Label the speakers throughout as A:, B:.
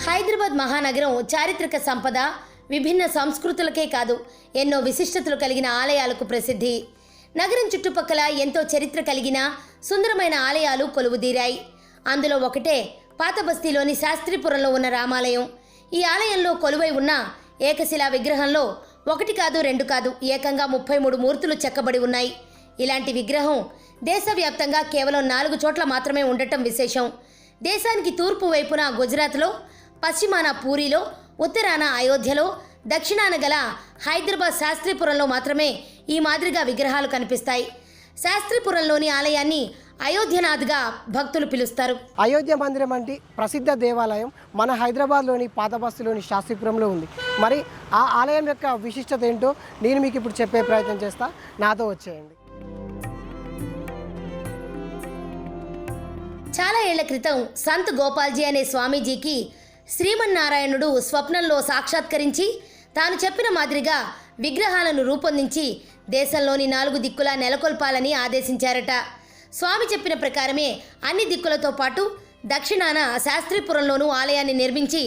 A: హైదరాబాద్ మహానగరం చారిత్రక సంపద, విభిన్న సంస్కృతులకే కాదు ఎన్నో విశిష్టతలు కలిగిన ఆలయాలకు ప్రసిద్ధి. నగరం చుట్టుపక్కల ఎంతో చరిత్ర కలిగిన సుందరమైన ఆలయాలు కొలువుదీరాయి. అందులో ఒకటే పాత బస్తీలోని శాస్త్రీపురంలో ఉన్న రామాలయం. ఈ ఆలయంలో కొలువై ఉన్న ఏకశిలా విగ్రహంలో ఒకటి కాదు రెండు కాదు ఏకంగా 33 మూర్తులు చెక్కబడి ఉన్నాయి. ఇలాంటి విగ్రహం దేశవ్యాప్తంగా కేవలం 4 చోట్ల మాత్రమే ఉండటం విశేషం. దేశానికి తూర్పు వైపున గుజరాత్లో, పశ్చిమాన పూరిలో, ఉత్తరాన అయోధ్యలో, దక్షిణాన గల హైదరాబాద్ శాస్త్రీపురంలో మాత్రమే ఈ మాదిరిగా విగ్రహాలు కనిపిస్తాయి. శాస్త్రీపురంలోని ఆలయాన్ని అయోధ్యనాథ్గా భక్తులు పిలుస్తారు.
B: అయోధ్య మందిరం అంటే ప్రసిద్ధ దేవాలయం మన హైదరాబాద్లోని పాత బస్తీలోని శాస్త్రీపురంలో ఉంది. మరి ఆ ఆలయం యొక్క విశిష్టత ఏంటో నేను మీకు ఇప్పుడు చెప్పే ప్రయత్నం చేస్తా, నాతో వచ్చేయండి.
A: చాలా ఏళ్ల క్రితం సంత్ గోపాల్జీ అనే స్వామీజీకి శ్రీమన్నారాయణుడు స్వప్నంలో సాక్షాత్కరించి తాను చెప్పిన మాదిరిగా విగ్రహాలను రూపొందించి దేశంలోని 4 దిక్కులా నెలకొల్పాలని ఆదేశించారట. స్వామి చెప్పిన ప్రకారమే అన్ని దిక్కులతో పాటు దక్షిణాన శాస్త్రీపురంలోనూ ఆలయాన్ని నిర్మించి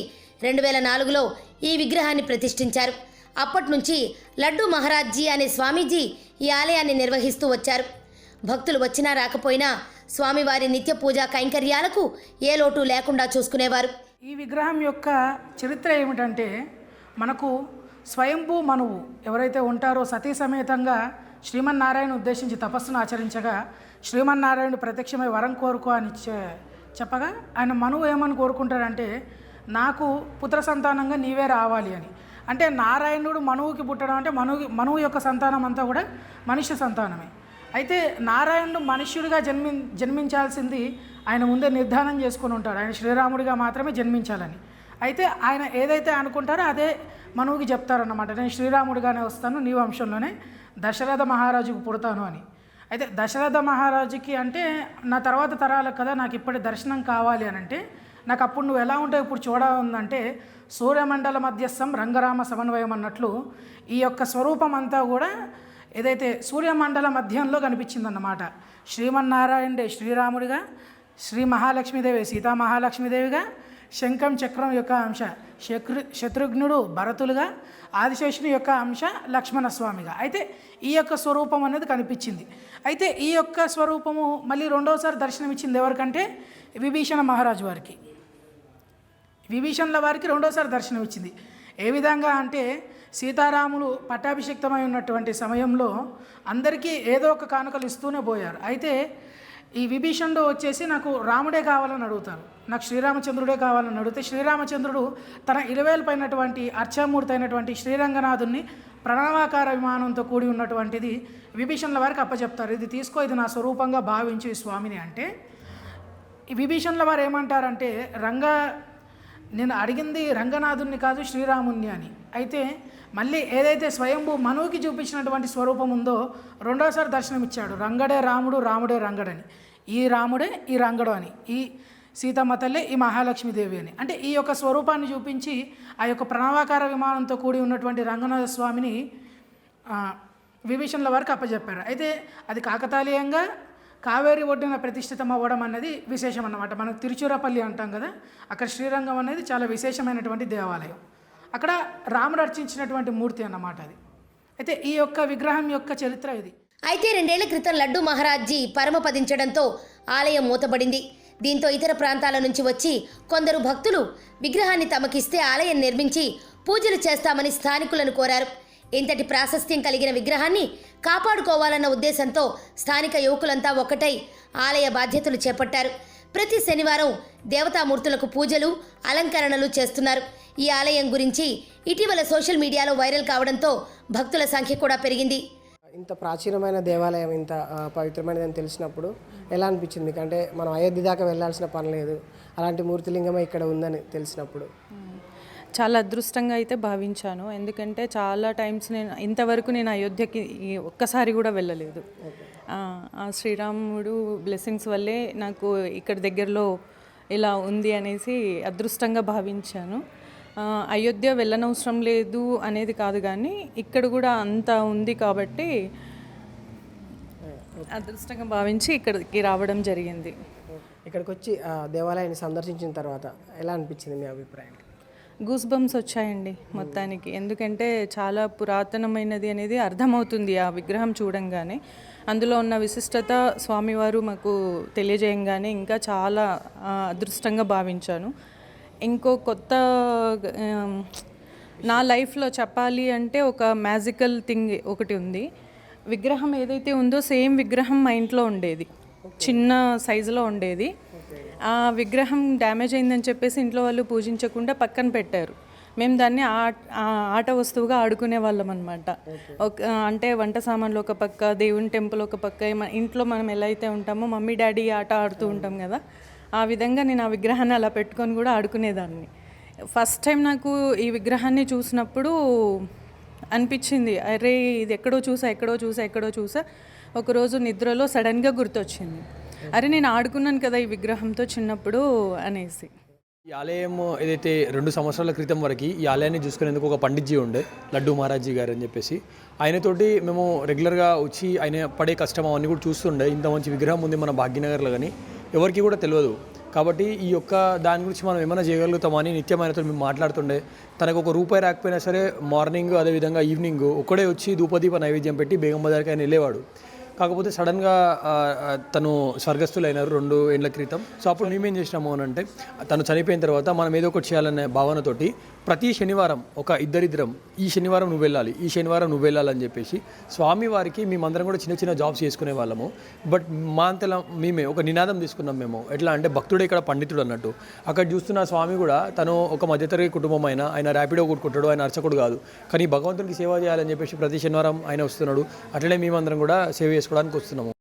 A: 2004లో ఈ విగ్రహాన్ని ప్రతిష్ఠించారు. అప్పటి నుంచి లడ్డూ మహారాజ్జీ అనే స్వామీజీ ఈ ఆలయాన్ని నిర్వహిస్తూ వచ్చారు. భక్తులు వచ్చినా రాకపోయినా స్వామివారి నిత్య పూజా కైంకర్యాలకు ఏ లోటు లేకుండా చూసుకునేవారు.
C: ఈ విగ్రహం యొక్క చరిత్ర ఏమిటంటే, మనకు స్వయంభూ మనువు ఎవరైతే ఉంటారో సతీ సమేతంగా శ్రీమన్నారాయణ ఉద్దేశించి తపస్సును ఆచరించగా శ్రీమన్నారాయణుడు ప్రత్యక్షమై వరం కోరుకో అని చెప్పగా ఆయన మనువు ఏమని కోరుకుంటాడంటే, నాకు పుత్ర సంతానంగా నీవే రావాలి అని. అంటే నారాయణుడు మనువుకి పుట్టడం అంటే మనువు యొక్క సంతానం అంతా కూడా మనుష్య సంతానమే. అయితే నారాయణుడు మనుష్యుడిగా జన్మించాల్సింది ఆయన ముందే నిర్ధారణ చేసుకొని ఉంటాడు. ఆయన శ్రీరాముడిగా మాత్రమే జన్మించాలని. అయితే ఆయన ఏదైతే అనుకుంటారో అదే మనువుకి చెప్తారన్నమాట. నేను శ్రీరాముడిగానే వస్తాను, నీ వంశంలోనే దశరథ మహారాజుకు పుడతాను అని. అయితే దశరథ మహారాజుకి అంటే నా తర్వాత తరాలకు కదా, నాకు ఇప్పటి దర్శనం కావాలి అని అంటే, నాకు అప్పుడు నువ్వు ఎలా ఉంటావు ఇప్పుడు చూడాలంటే సూర్యమండల మధ్యస్థం రంగరామ సమన్వయం అన్నట్లు ఈ యొక్క స్వరూపం అంతా కూడా ఏదైతే సూర్యమండల మధ్యంలో కనిపించిందన్నమాట. శ్రీమన్నారాయణుడే శ్రీరాముడిగా, శ్రీ మహాలక్ష్మీదేవి సీతామహాలక్ష్మీదేవిగా, శంఖం చక్రం యొక్క అంశ శత్రుఘ్నుడు భరతులుగా, ఆదిశేషుని యొక్క అంశ లక్ష్మణస్వామిగా అయితే ఈ యొక్క స్వరూపం అనేది కనిపించింది. అయితే ఈ యొక్క స్వరూపము మళ్ళీ రెండోసారి దర్శనమిచ్చింది ఎవరికంటే విభీషణ మహారాజు వారికి. విభీషణుల వారికి రెండోసారి దర్శనం ఇచ్చింది. ఏ విధంగా అంటే, సీతారాములు పట్టాభిషిక్తమై ఉన్నటువంటి సమయంలో అందరికీ ఏదో ఒక కానుకలు ఇస్తూనే పోయారు. అయితే ఈ విభీషణుడు వచ్చేసి నాకు రాముడే కావాలని అడుగుతారు, నాకు శ్రీరామచంద్రుడే కావాలని అడిగితే శ్రీరామచంద్రుడు తన 20,000 పైనటువంటి అర్చామూర్తి అయినటువంటి శ్రీరంగనాథుని ప్రణవాకార విమానంతో కూడి ఉన్నటువంటిది విభీషణుల వారికి అప్పచెప్తారు. ఇది తీసుకో, ఇది నా స్వరూపంగా భావించు ఈ స్వామిని అంటే, ఈ విభీషణుల వారు ఏమంటారంటే, నేను అడిగింది రంగనాథుని కాదు శ్రీరాముని అని. అయితే మళ్ళీ ఏదైతే స్వయంభూ మనువుకి చూపించినటువంటి స్వరూపం ఉందో రెండోసారి దర్శనం ఇచ్చాడు. రంగడే రాముడు, రాముడే రంగడని. ఈ రాముడే ఈ రంగడు అని, ఈ సీతమ్మ తల్లి ఈ మహాలక్ష్మీదేవి అని. అంటే ఈ యొక్క స్వరూపాన్ని చూపించి ఆ యొక్క ప్రణవాకార విమానంతో కూడి ఉన్నటువంటి రంగనాథ స్వామిని విభీషణుల వారికి అప్పచెప్పారు. అయితే అది కాకతాళీయంగా కావేరి ఒడ్డున ప్రతిష్ఠితం అవ్వడం అనేది విశేషం అన్నమాట. మనకు తిరుచురపల్లి అంటాం కదా, అక్కడ శ్రీరంగం అనేది చాలా విశేషమైనటువంటి దేవాలయం. అక్కడ రాముడు అర్చించినటువంటి మూర్తి అన్నమాట అది. అయితే ఈ యొక్క విగ్రహం యొక్క చరిత్ర ఇది.
A: అయితే 2 ఏళ్ల క్రితం లడ్డూ మహారాజ్జీ పరమపదించడంతో ఆలయం మూతబడింది. దీంతో ఇతర ప్రాంతాల నుంచి వచ్చి కొందరు భక్తులు విగ్రహాన్ని తమకిస్తే ఆలయం నిర్మించి పూజలు చేస్తామని స్థానికులను కోరారు. ఇంతటి ప్రాశస్త్యం కలిగిన విగ్రహాన్ని కాపాడుకోవాలన్న ఉద్దేశంతో స్థానిక యువకులంతా ఒక్కటై ఆలయ బాధ్యతలు చేపట్టారు. ప్రతి శనివారం దేవతామూర్తులకు పూజలు, అలంకరణలు చేస్తున్నారు. ఈ ఆలయం గురించి ఇటీవల సోషల్ మీడియాలో వైరల్ కావడంతో భక్తుల సంఖ్య కూడా పెరిగింది.
B: ఇంత ప్రాచీనమైన దేవాలయం, ఇంత పవిత్రమైనదని తెలిసినప్పుడు ఎలా అనిపించింది మీకు? అంటే మనం అయోధ్య దాకా వెళ్ళాల్సిన పని లేదు, అలాంటి మూర్తిలింగమే ఇక్కడ ఉందని తెలిసినప్పుడు
D: చాలా అదృష్టంగా అయితే భావించాను. ఎందుకంటే చాలా టైమ్స్ ఇంతవరకు నేను అయోధ్యకి ఒక్కసారి కూడా వెళ్ళలేదు. ఆ శ్రీరాముడు బ్లెస్సింగ్స్ వల్లే నాకు ఇక్కడ దగ్గరలో ఇలా ఉంది అనేసి అదృష్టంగా భావించాను. అయోధ్య వెళ్ళనవసరం లేదు అనేది కాదు, కానీ ఇక్కడ కూడా అంత ఉంది కాబట్టి అదృష్టంగా భావించి ఇక్కడికి రావడం జరిగింది.
B: ఇక్కడికి వచ్చి దేవాలయాన్ని సందర్శించిన తర్వాత ఎలా అనిపించింది మీ అభిప్రాయం?
D: గూస్ బంప్స్ వచ్చాయండి మొత్తానికి. ఎందుకంటే చాలా పురాతనమైనది అనేది అర్థమవుతుంది ఆ విగ్రహం చూడంగానే. అందులో ఉన్న విశిష్టత స్వామివారు మాకు తెలియజేయంగానే ఇంకా చాలా అదృష్టంగా భావించాను. ఇంకో కొత్త నా లైఫ్లో చెప్పాలి అంటే ఒక మ్యాజికల్ థింగ్ ఒకటి ఉంది. విగ్రహం ఏదైతే ఉందో సేమ్ విగ్రహం మా ఇంట్లో ఉండేది, చిన్న సైజులో ఉండేది. ఆ విగ్రహం డ్యామేజ్ అయిందని చెప్పేసి ఇంట్లో వాళ్ళు పూజించకుండా పక్కన పెట్టారు. మేము దాన్ని ఆట వస్తువుగా ఆడుకునే వాళ్ళం అనమాట. అంటే వంట సామాన్లు ఒక పక్క, దేవుని టెంపుల్ ఒక పక్క, ఇంట్లో మనం ఎలా అయితే ఉంటామో మమ్మీ డాడీ ఆట ఆడుతూ ఉంటాం కదా, ఆ విధంగా నేను ఆ విగ్రహాన్ని అలా పెట్టుకొని కూడా ఆడుకునేదాన్ని. ఫస్ట్ టైం నాకు ఈ విగ్రహాన్ని చూసినప్పుడు అనిపించింది, అరే ఇది ఎక్కడో చూసా. ఒకరోజు నిద్రలో సడన్గా గుర్తొచ్చింది, అరే నేను ఆడుకున్నాను కదా ఈ విగ్రహంతో చిన్నప్పుడు అనేసి.
E: ఈ ఆలయం ఏదైతే 2 సంవత్సరాల క్రితం వరకు ఈ ఆలయాన్ని చూసుకునేందుకు ఒక పండిట్జీ ఉండే, లడ్డూ మహారాజ్జీ గారు అని చెప్పేసి. ఆయనతోటి మేము రెగ్యులర్గా వచ్చి ఆయన పడే కష్టం అవన్నీ కూడా చూస్తుండే. ఇంత మంచి విగ్రహం ఉంది మన భాగ్యనగర్లో కానీ ఎవరికి కూడా తెలియదు. కాబట్టి ఈ యొక్క దాని గురించి మనం ఏమైనా చేయగలుగుతామని నిత్యం ఆయనతో మేము మాట్లాడుతుండే. తనకు ₹1 రాకపోయినా సరే మార్నింగ్ అదేవిధంగా ఈవినింగ్ ఒక్కడే వచ్చి ధూపదీప నైవేద్యం పెట్టి బేగం బజార్కి ఆయన వెళ్ళేవాడు. కాకపోతే సడన్గా తను స్వర్గస్థులైనారు 2 ఏళ్ల క్రితం. సో అప్పుడు మేమేం చేసినాము అని అంటే, తను చనిపోయిన తర్వాత మనం ఏదో ఒకటి చేయాలనే భావనతోటి ప్రతి శనివారం ఒక ఇద్దరిద్దరం ఈ శనివారం నువ్వు వెళ్ళాలి, ఈ శనివారం నువ్వు వెళ్ళాలని చెప్పేసి స్వామివారికి మేమందరం కూడా చిన్న చిన్న జాబ్స్ చేసుకునే వాళ్ళము. బట్ మా అంతలా మేమే ఒక నినాదం తీసుకున్నాం మేము. ఎట్లా అంటే భక్తుడే ఇక్కడ పండితుడు అన్నట్టు. అక్కడ చూస్తున్న స్వామి కూడా తను ఒక మధ్యతరగతి కుటుంబం అయినా ఆయన ర్యాపిడో కొట్టుకుంటాడు, ఆయన అర్చకుడు కాదు, కానీ భగవంతుడికి సేవ చేయాలని చెప్పేసి ప్రతి శనివారం ఆయన వస్తున్నాడు. అట్లనే మేమందరం కూడా సేవ చేసుకోవడానికి వస్తున్నాము.